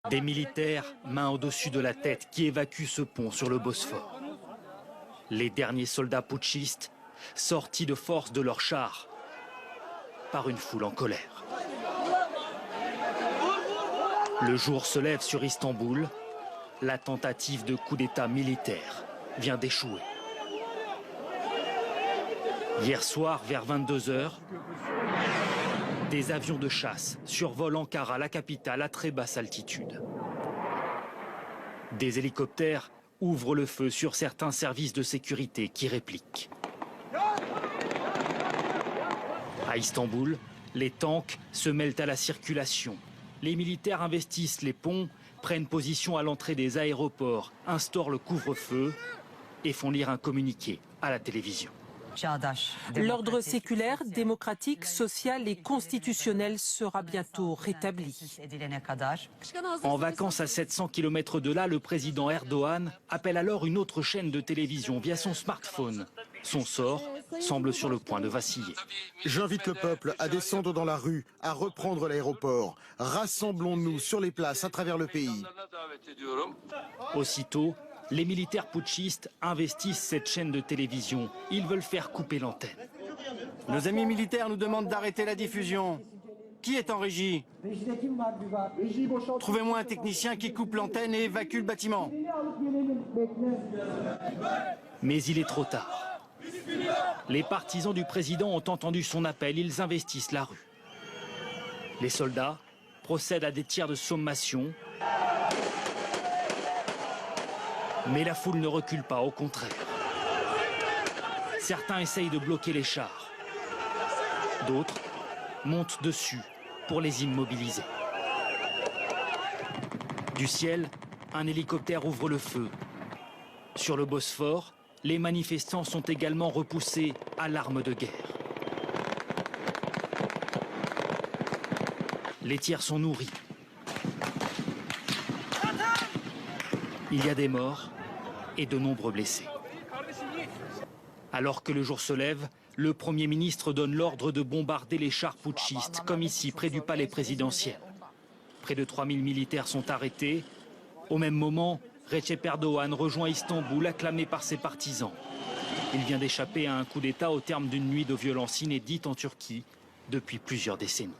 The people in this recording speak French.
Des militaires, main au-dessus de la tête, qui évacuent ce pont sur le Bosphore. Les derniers soldats putschistes sortis de force de leurs chars par une foule en colère. Le jour se lève sur Istanbul. La tentative de coup d'État militaire vient d'échouer. Hier soir, vers 22 h, des avions de chasse survolent Ankara, la capitale, à très basse altitude. Des hélicoptères ouvrent le feu sur certains services de sécurité qui répliquent. À Istanbul, les tanks se mêlent à la circulation. Les militaires investissent les ponts, prennent position à l'entrée des aéroports, instaurent le couvre-feu et font lire un communiqué à la télévision. L'ordre séculaire, démocratique, social et constitutionnel sera bientôt rétabli. En vacances à 700 km de là, le président Erdogan appelle alors une autre chaîne de télévision via son smartphone. Son sort semble sur le point de vaciller. J'invite le peuple à descendre dans la rue, à reprendre l'aéroport. Rassemblons-nous sur les places à travers le pays. Aussitôt, les militaires putschistes investissent cette chaîne de télévision. Ils veulent faire couper l'antenne. Nos amis militaires nous demandent d'arrêter la diffusion. Qui est en régie? Trouvez-moi un technicien qui coupe l'antenne et évacue le bâtiment. Mais il est trop tard. Les partisans du président ont entendu son appel. Ils investissent la rue. Les soldats procèdent à des tirs de sommation. Mais la foule ne recule pas, au contraire. Certains essayent de bloquer les chars. D'autres montent dessus pour les immobiliser. Du ciel, un hélicoptère ouvre le feu. Sur le Bosphore, les manifestants sont également repoussés à l'arme de guerre. Les tirs sont nourris. Il y a des morts et de nombreux blessés. Alors que le jour se lève, le Premier ministre donne l'ordre de bombarder les chars putschistes, comme ici, près du palais présidentiel. Près de 3000 militaires sont arrêtés. Au même moment, Recep Erdogan rejoint Istanbul, acclamé par ses partisans. Il vient d'échapper à un coup d'État au terme d'une nuit de violence inédite en Turquie depuis plusieurs décennies.